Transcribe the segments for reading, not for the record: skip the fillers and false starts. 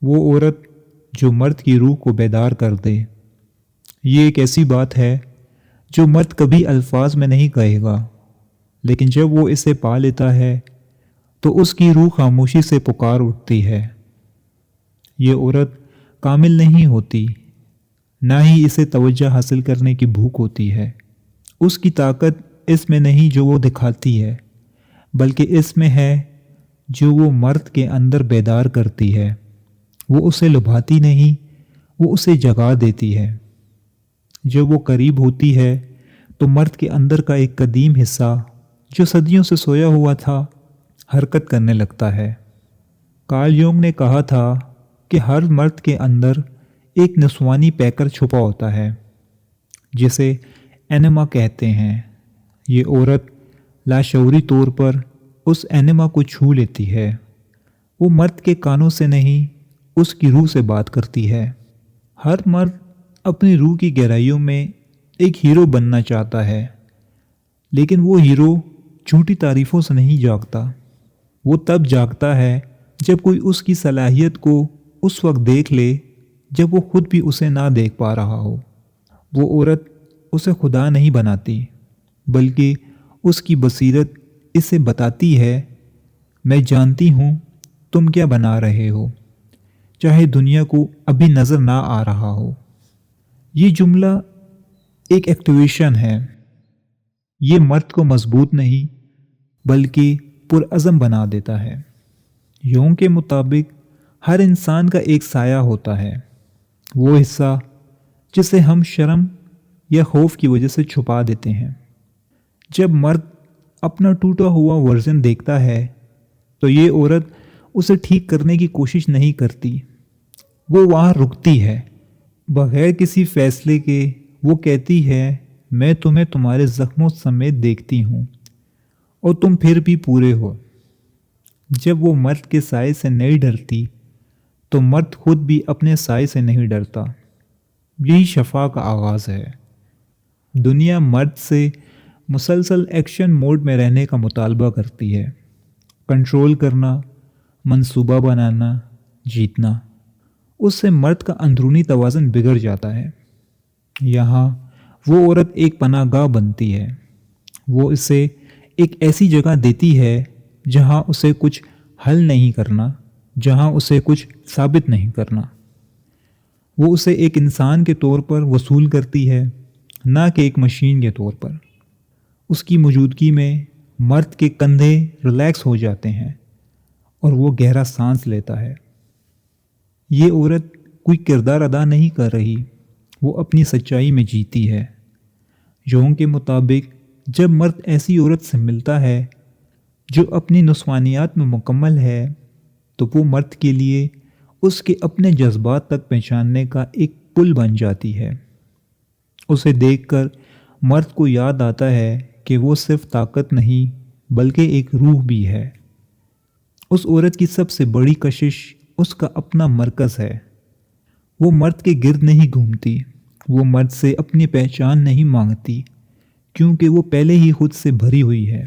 وہ عورت جو مرد کی روح کو بیدار کر دے۔ یہ ایک ایسی بات ہے جو مرد کبھی الفاظ میں نہیں کہے گا، لیکن جب وہ اسے پا لیتا ہے تو اس کی روح خاموشی سے پکار اٹھتی ہے۔ یہ عورت کامل نہیں ہوتی، نہ ہی اسے توجہ حاصل کرنے کی بھوک ہوتی ہے۔ اس کی طاقت اس میں نہیں جو وہ دکھاتی ہے، بلکہ اس میں ہے جو وہ مرد کے اندر بیدار کرتی ہے۔ وہ اسے لبھاتی نہیں، وہ اسے جگا دیتی ہے۔ جب وہ قریب ہوتی ہے تو مرد کے اندر کا ایک قدیم حصہ جو صدیوں سے سویا ہوا تھا حرکت کرنے لگتا ہے۔ کارل یونگ نے کہا تھا کہ ہر مرد کے اندر ایک نسوانی پیکر چھپا ہوتا ہے جسے اینما کہتے ہیں۔ یہ عورت لاشعوری طور پر اس اینما کو چھو لیتی ہے۔ وہ مرد کے کانوں سے نہیں، اس کی روح سے بات کرتی ہے۔ ہر مرد اپنی روح کی گہرائیوں میں ایک ہیرو بننا چاہتا ہے، لیکن وہ ہیرو جھوٹی تعریفوں سے نہیں جاگتا۔ وہ تب جاگتا ہے جب کوئی اس کی صلاحیت کو اس وقت دیکھ لے جب وہ خود بھی اسے نہ دیکھ پا رہا ہو۔ وہ عورت اسے خدا نہیں بناتی، بلکہ اس کی بصیرت اسے بتاتی ہے، میں جانتی ہوں تم کیا بنا رہے ہو، چاہے دنیا کو ابھی نظر نہ آ رہا ہو۔ یہ جملہ ایک ایکٹیویشن ہے۔ یہ مرد کو مضبوط نہیں بلکہ پرعزم بنا دیتا ہے۔ یونگ کے مطابق ہر انسان کا ایک سایہ ہوتا ہے، وہ حصہ جسے ہم شرم یا خوف کی وجہ سے چھپا دیتے ہیں۔ جب مرد اپنا ٹوٹا ہوا ورژن دیکھتا ہے تو یہ عورت اسے ٹھیک کرنے کی کوشش نہیں کرتی، وہ وہاں رکتی ہے۔ بغیر کسی فیصلے کے وہ کہتی ہے، میں تمہیں تمہارے زخموں سمیت دیکھتی ہوں اور تم پھر بھی پورے ہو۔ جب وہ مرد کے سائے سے نہیں ڈرتی تو مرد خود بھی اپنے سائے سے نہیں ڈرتا۔ یہی شفا کا آغاز ہے۔ دنیا مرد سے مسلسل ایکشن موڈ میں رہنے کا مطالبہ کرتی ہے، کنٹرول کرنا، منصوبہ بنانا، جیتنا۔ اس سے مرد کا اندرونی توازن بگڑ جاتا ہے۔ یہاں وہ عورت ایک پناہ گاہ بنتی ہے۔ وہ اسے ایک ایسی جگہ دیتی ہے جہاں اسے کچھ حل نہیں کرنا، جہاں اسے کچھ ثابت نہیں کرنا۔ وہ اسے ایک انسان کے طور پر وصول کرتی ہے، نہ کہ ایک مشین کے طور پر۔ اس کی موجودگی میں مرد کے کندھے ریلیکس ہو جاتے ہیں اور وہ گہرا سانس لیتا ہے۔ یہ عورت کوئی کردار ادا نہیں کر رہی، وہ اپنی سچائی میں جیتی ہے۔ یونگ کے مطابق جب مرد ایسی عورت سے ملتا ہے جو اپنی نسوانیات میں مکمل ہے تو وہ مرد کے لیے اس کے اپنے جذبات تک پہچاننے کا ایک پل بن جاتی ہے۔ اسے دیکھ کر مرد کو یاد آتا ہے کہ وہ صرف طاقت نہیں بلکہ ایک روح بھی ہے۔ اس عورت کی سب سے بڑی کشش اس کا اپنا مرکز ہے۔ وہ مرد کے گرد نہیں گھومتی، وہ مرد سے اپنی پہچان نہیں مانگتی، کیونکہ وہ پہلے ہی خود سے بھری ہوئی ہے۔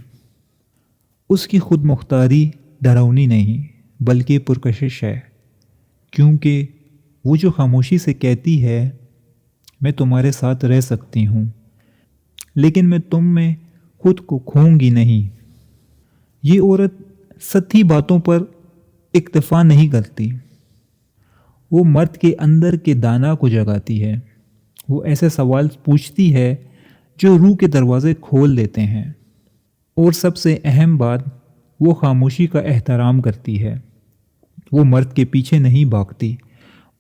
اس کی خود مختاری ڈراؤنی نہیں بلکہ پرکشش ہے، کیونکہ وہ جو خاموشی سے کہتی ہے، میں تمہارے ساتھ رہ سکتی ہوں لیکن میں تم میں خود کو کھوؤں گی نہیں۔ یہ عورت سطحی باتوں پر اکتفا نہیں کرتی، وہ مرد کے اندر کے دانا کو جگاتی ہے۔ وہ ایسے سوال پوچھتی ہے جو روح کے دروازے کھول دیتے ہیں، اور سب سے اہم بات، وہ خاموشی کا احترام کرتی ہے۔ وہ مرد کے پیچھے نہیں بھاگتی،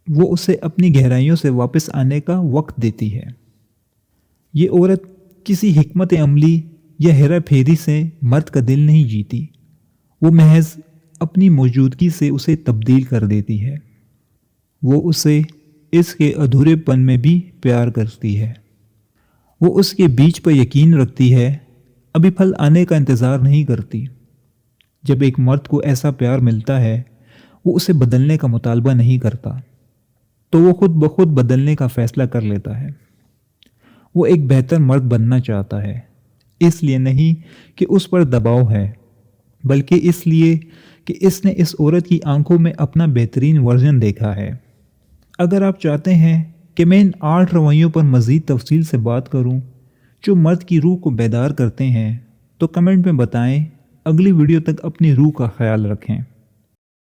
وہ اسے اپنی گہرائیوں سے واپس آنے کا وقت دیتی ہے۔ یہ عورت کسی حکمت عملی یا ہیرا پھیری سے مرد کا دل نہیں جیتی، وہ محض اپنی موجودگی سے اسے تبدیل کر دیتی ہے۔ وہ اسے اس کے ادھورے پن میں بھی پیار کرتی ہے۔ وہ اس کے بیج پر یقین رکھتی ہے، ابھی پھل آنے کا انتظار نہیں کرتی۔ جب ایک مرد کو ایسا پیار ملتا ہے، وہ اسے بدلنے کا مطالبہ نہیں کرتا، تو وہ خود بخود بدلنے کا فیصلہ کر لیتا ہے۔ وہ ایک بہتر مرد بننا چاہتا ہے، اس لیے نہیں کہ اس پر دباؤ ہے، بلکہ اس لیے کہ اس نے اس عورت کی آنکھوں میں اپنا بہترین ورژن دیکھا ہے۔ اگر آپ چاہتے ہیں کہ میں ان 8 رویوں پر مزید تفصیل سے بات کروں جو مرد کی روح کو بیدار کرتے ہیں تو کمنٹ میں بتائیں۔ اگلی ویڈیو تک اپنی روح کا خیال رکھیں۔